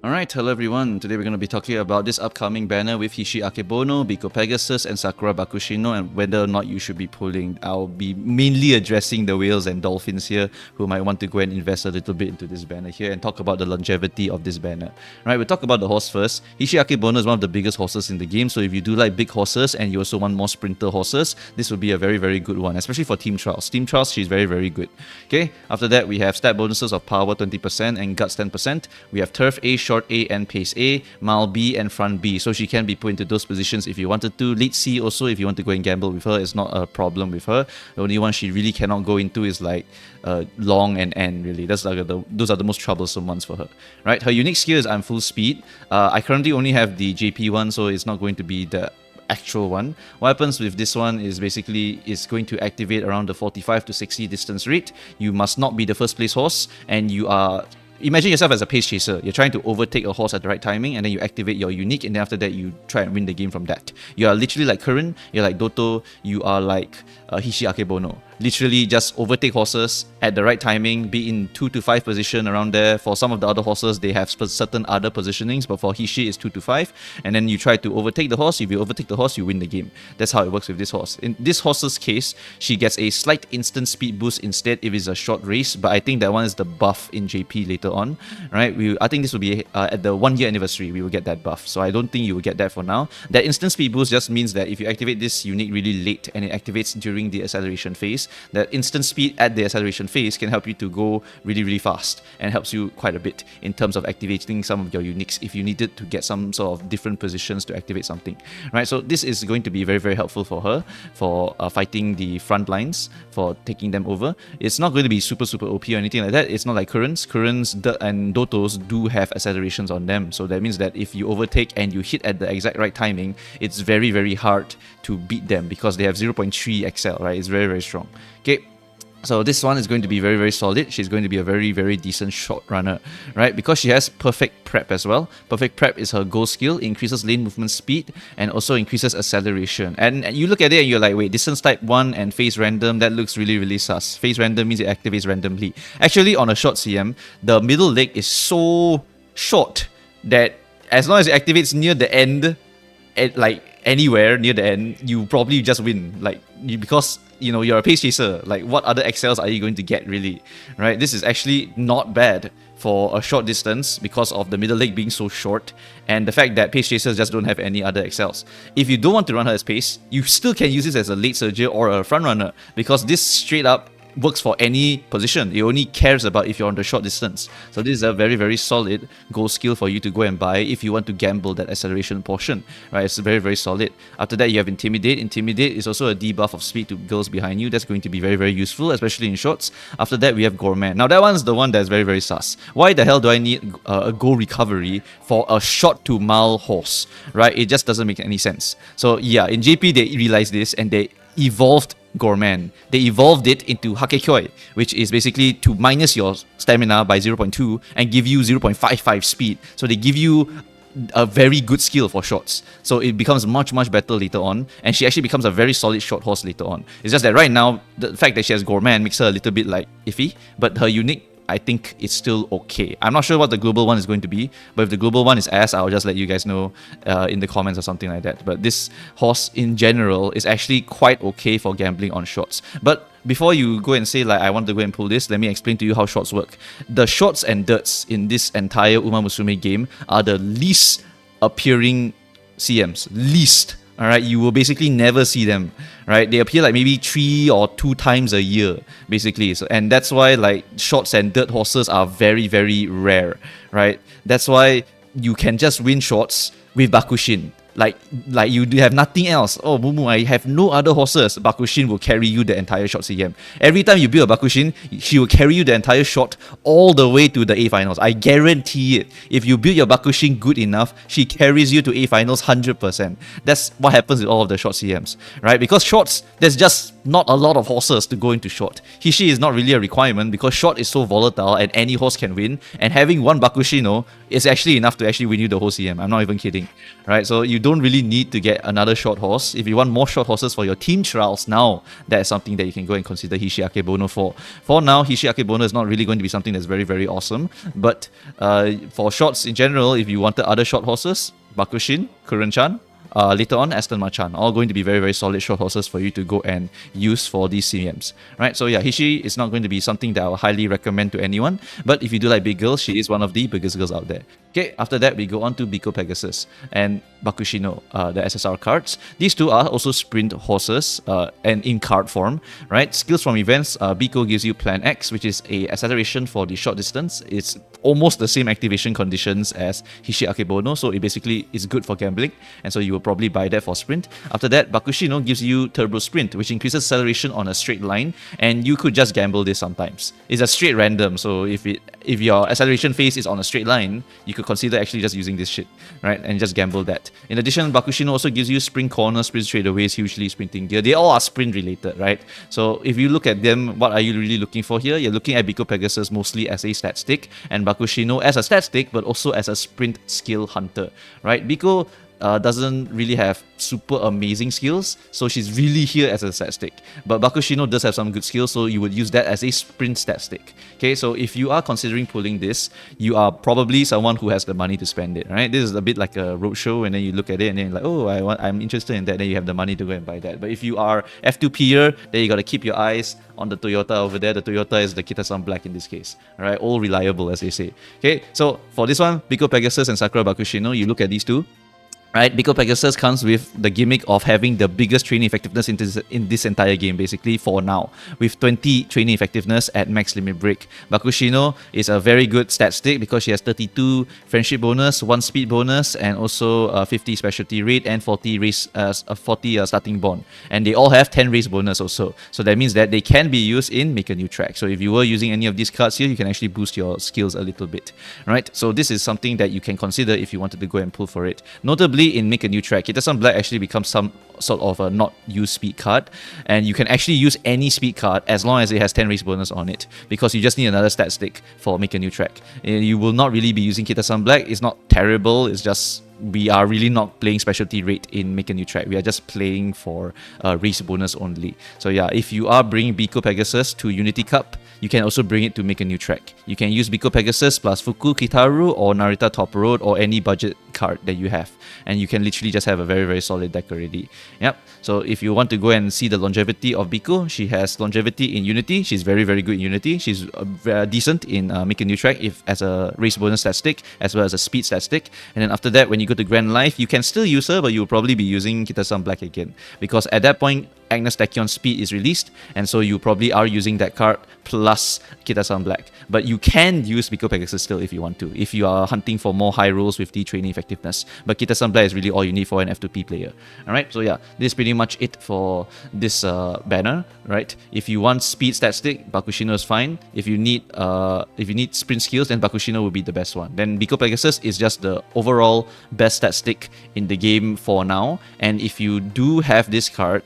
Alright, hello everyone. Today we're going to be talking about this upcoming banner with Hishi Akebono, Biko Pegasus, and Sakura Bakushino, and whether or not you should be pulling. I'll be mainly addressing the whales and dolphins here who might want to go and invest a little bit into this banner here and talk about the longevity of this banner. Alright, we'll talk about the horse first. Hishi Akebono is one of the biggest horses in the game, so if you do like big horses and you also want more sprinter horses, this would be a very good one, especially for Team Trials. Team Trials, she's very good. Okay, after that we have stat bonuses of power 20% and guts 10%. We have turf A, short A, and pace A, mile B, and front B. So she can be put into those positions if you wanted to. Lead C also, if you want to go and gamble with her, it's not a problem with her. The only one she really cannot go into is like long and N, really. That's like those are the most troublesome ones for her. Right? Her unique skill is I'm full speed. I currently only have the JP one, so it's not going to be the actual one. What happens with this one is basically it's going to activate around the 45 to 60 distance rate. You must not be the first place horse, and you are... Imagine yourself as a pace chaser. You're trying to overtake a horse at the right timing, and then you activate your unique, and then after that you try and win the game from that. You are literally like Current, you're like Doto, you are like Hishi Akebono. Literally just overtake horses at the right timing, be in 2 to 5 position around there. For some of the other horses, they have certain other positionings, but for Hishi it's 2 to 5, and then you try to overtake the horse. If you overtake the horse, you win the game. That's how it works with this horse. In this horse's case, she gets a slight instant speed boost instead if it's a short race, but I think that one is the buff in JP later on, right? I think this will be at the 1 year anniversary, we will get that buff, so I don't think you will get that for now. That instant speed boost just means that if you activate this unique really late and it activates during the acceleration phase, that instant speed at the acceleration phase can help you to go really fast and helps you quite a bit in terms of activating some of your uniques if you needed to get some sort of different positions to activate something, right? So this is going to be very helpful for her for fighting the front lines, for taking them over. It's not going to be super OP or anything like that. It's not like Currents and Dotos do have accelerations on them, so that means that if you overtake and you hit at the exact right timing, it's very hard to beat them because they have 0.3 XL, right? It's very strong. Okay, so this one is going to be very solid. She's going to be a very decent short runner, right? Because she has perfect prep as well. Perfect prep is her goal skill, increases lane movement speed and also increases acceleration. And you look at it and you're like, wait, distance type 1 and phase random, that looks really sus. Phase random means it activates randomly. Actually, on a short CM, the middle leg is so short that as long as it activates near the end, like anywhere near the end, you probably just win. Like, because you know you're a pace chaser, like what other XLs are you going to get, really, right? This is actually not bad for a short distance because of the middle leg being so short and the fact that pace chasers just don't have any other XLs. If you don't want to run her as pace, you still can use this as a late surger or a front runner because this straight up works for any position. It only cares about if you're on the short distance. So this is a very solid goal skill for you to go and buy if you want to gamble that acceleration portion, right? It's very solid. After that, you have Intimidate. Intimidate is also a debuff of speed to girls behind you. That's going to be very useful, especially in shorts. After that, we have Gourmand. Now that one's the one that's very sus. Why the hell do I need a goal recovery for a short to mile horse, right? It just doesn't make any sense. So yeah, in JP they realized this and they evolved Gourmand. They evolved it into Hakekyoi, which is basically to minus your stamina by 0.2 and give you 0.55 speed. So they give you a very good skill for shorts. So it becomes much better later on, and she actually becomes a very solid short horse later on. It's just that right now, the fact that she has Gourmand makes her a little bit like iffy, but her unique, I think it's still okay. I'm not sure what the global one is going to be, but if the global one is ass, I'll just let you guys know in the comments or something like that. But this horse in general is actually quite okay for gambling on shorts. But before you go and say like I want to go and pull this, let me explain to you how shorts work. The shorts and dirts in this entire Umamusume game are the least appearing CMs. Least. Alright, you will basically never see them, right? They appear like maybe 3 or 2 times a year, basically. So, and that's why like shorts and dirt horses are very rare, right? That's why you can just win shorts with Bakushin. Like you have nothing else. Oh, Mumu, I have no other horses. Bakushin will carry you the entire short CM. Every time you build a Bakushin, she will carry you the entire short all the way to the A finals. I guarantee it. If you build your Bakushin good enough, she carries you to A finals 100%. That's what happens with all of the short CMs, right? Because shorts, there's just not a lot of horses to go into short. Hishi is not really a requirement because short is so volatile and any horse can win. And having one Bakushino is actually enough to actually win you the whole CM. I'm not even kidding. Right? So you don't really need to get another short horse. If you want more short horses for your team trials now, that is something that you can go and consider Hishi Akebono for. For now, Hishi Akebono is not really going to be something that's very, very awesome. But for shorts in general, if you wanted other short horses, Bakushin, Kuren-chan, later on, Aston Marchan, all going to be very, very solid short horses for you to go and use for these CMs, right? So yeah, Hishi is not going to be something that I will highly recommend to anyone, but if you do like big girls, she is one of the biggest girls out there. Okay, after that, we go on to Biko Pegasus and Bakushino, the SSR cards. These two are also sprint horses and in card form, right? Skills from events, Biko gives you Plan X, which is a acceleration for the short distance. It's almost the same activation conditions as Hishi Akebono, so it basically is good for gambling, and so you will probably buy that for sprint. After that, Bakushino gives you Turbo Sprint, which increases acceleration on a straight line, and you could just gamble this sometimes. It's a straight random, so if your acceleration phase is on a straight line, you could consider actually just using this shit, right? And just gamble that. In addition, Bakushino also gives you Sprint Corner, Sprint Straightaways, hugely sprinting gear. They all are sprint related, right? So if you look at them, what are you really looking for here? You're looking at Biko Pegasus mostly as a stat stick, and Bakushino as a stat stick, but also as a sprint skill hunter, right? Biko doesn't really have super amazing skills, so she's really here as a stat stick. But Bakushino does have some good skills, so you would use that as a sprint stat stick. Okay, so if you are considering pulling this, you are probably someone who has the money to spend it, right? This is a bit like a roadshow, and then you look at it and then you're like, oh, I'm interested in that, then you have the money to go and buy that. But if you are F2P'er, then you gotta keep your eyes on the Toyota over there. The Toyota is the Kitasan Black in this case, alright? All reliable, as they say. Okay, so for this one, Biko Pegasus and Sakura Bakushino, you look at these two. Right, Biko Pegasus comes with the gimmick of having the biggest training effectiveness in this entire game, basically, for now, with 20 training effectiveness at max limit break. Bakushino is a very good stat stick because she has 32 friendship bonus, 1 speed bonus, and also 50 specialty rate and 40 race, 40 starting bond. And they all have 10 race bonus also. So that means that they can be used in Make a New Track. So if you were using any of these cards here, you can actually boost your skills a little bit, right? So this is something that you can consider if you wanted to go and pull for it. Notably, in Make a New Track, Kitasan Black actually becomes some sort of a not used speed card, and you can actually use any speed card as long as it has 10 race bonus on it, because you just need another stat stick for Make a New Track. And you will not really be using Kitasan Black. It's not terrible, it's just we are really not playing specialty rate in Make a New Track. We are just playing for race bonus only. So yeah, if you are bringing Biko Pegasus to Unity Cup, you can also bring it to Make a New Track. You can use Biko Pegasus plus Fuku Kitaru or Narita Top Road or any budget card that you have, and you can literally just have a very, very solid deck already. Yep. So if you want to go and see the longevity of Biko, she has longevity in Unity. She's very, very good in Unity. She's decent in Make a New Track if as a race bonus stat stick as well as a speed stat stick. And then after that, when you go to Grand Life, you can still use her, but you'll probably be using Kitasan Black again, because at that point Agnes Tachyon Speed is released, and so you probably are using that card plus Kitasan Black. But you can use Biko Pegasus still if you want to, if you are hunting for more high rolls with the training effectiveness. But Kitasan Black is really all you need for an F2P player. Alright, so yeah, this is pretty much it for this banner, right? If you want speed stat stick, Bakushino is fine. If you need sprint skills, then Bakushino will be the best one. Then Biko Pegasus is just the overall best stat stick in the game for now. And if you do have this card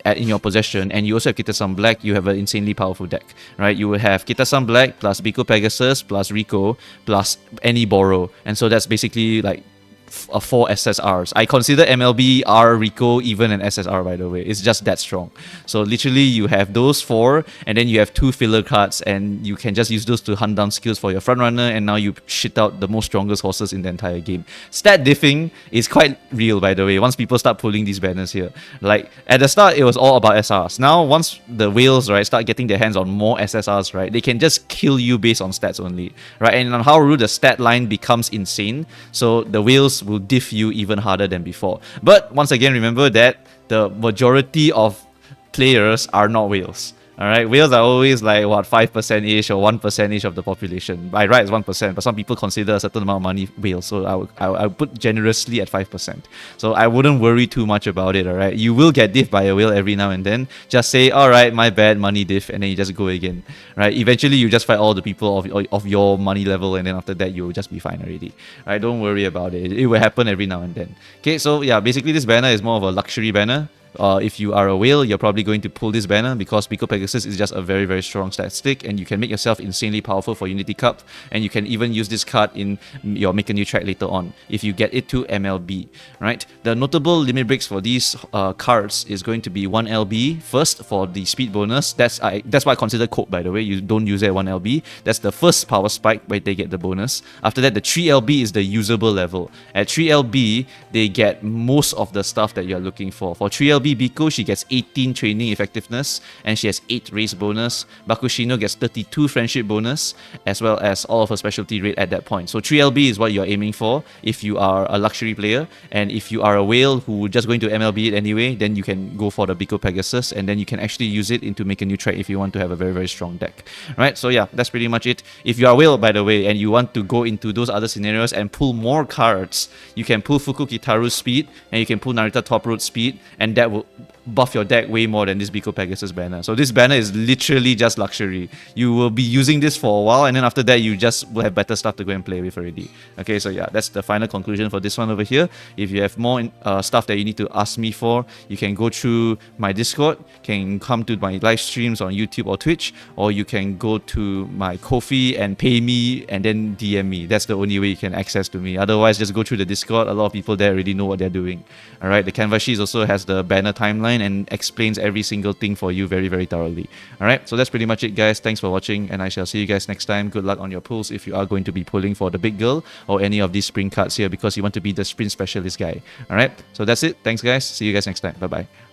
in your possession, and you also have Kitasan Black, you have an insanely powerful deck, right? You will have Kitasan Black plus Biko Pegasus plus Rico plus any borrow, and so that's basically like 4 SSRs. I consider MLB R Rico even an SSR, by the way. It's just that strong. So literally you have those 4, and then you have 2 filler cards, and you can just use those to hunt down skills for your frontrunner, and now you shit out the most strongest horses in the entire game. Stat diffing is quite real, by the way, once people start pulling these banners here. Like at the start it was all about SRs. Now once the whales, right, start getting their hands on more SSRs, right, they can just kill you based on stats only, right? And on Haoru, the stat line becomes insane, so the whales will diff you even harder than before. But once again, remember that the majority of players are not whales. Alright, whales are always like what, 5%-ish or 1%-ish of the population. By right, it's 1%, but some people consider a certain amount of money whales, so I would put generously at 5%. So I wouldn't worry too much about it, alright? You will get diff by a whale every now and then. Just say, alright, my bad, money diff, and then you just go again, right? Eventually, you just fight all the people of your money level, and then after that, you'll just be fine already. Right? Don't worry about it. It will happen every now and then. Okay, so yeah, basically this banner is more of a luxury banner. If you are a whale, you're probably going to pull this banner because Biko Pegasus is just a very, very strong statistic, and you can make yourself insanely powerful for Unity Cup, and you can even use this card in your Make a New Track later on if you get it to MLB, right? The notable limit breaks for these cards is going to be 1 LB first for the speed bonus. That's why I consider cope, by the way. You don't use it at 1 LB. That's the first power spike where they get the bonus. After that, the 3 LB is the usable level. At 3 LB, they get most of the stuff that you're looking for. For 3 LB Biko, she gets 18 training effectiveness and she has 8 race bonus. Bakushino gets 32 friendship bonus as well as all of her specialty rate at that point. So 3 LB is what you're aiming for if you are a luxury player, and if you are a whale who just going to MLB it anyway, then you can go for the Biko Pegasus, and then you can actually use it into Make a New Track if you want to have a very, very strong deck. Right? So yeah, that's pretty much it. If you are a whale, by the way, and you want to go into those other scenarios and pull more cards, you can pull Fuku Kitaru's speed and you can pull Narita Top Road speed, and that will buff your deck way more than this Biko Pegasus banner. So this banner is literally just luxury. You will be using this for a while, and then after that you just will have better stuff to go and play with already. Okay, so yeah, that's the final conclusion for this one over here. If you have more stuff that you need to ask me for, you can go through my Discord, can come to my live streams on YouTube or Twitch, or you can go to my Ko-fi and pay me and then DM me. That's the only way you can access to me. Otherwise, just go through the Discord. A lot of people there already know what they're doing. Alright, the canvas sheet also has the banner timeline and explains every single thing for you very, very thoroughly. Alright, so that's pretty much it, guys. Thanks for watching, and I shall see you guys next time. Good luck on your pulls if you are going to be pulling for the big girl or any of these sprint cards here, because you want to be the sprint specialist guy. Alright, so that's it. Thanks, guys. See you guys next time. Bye-bye.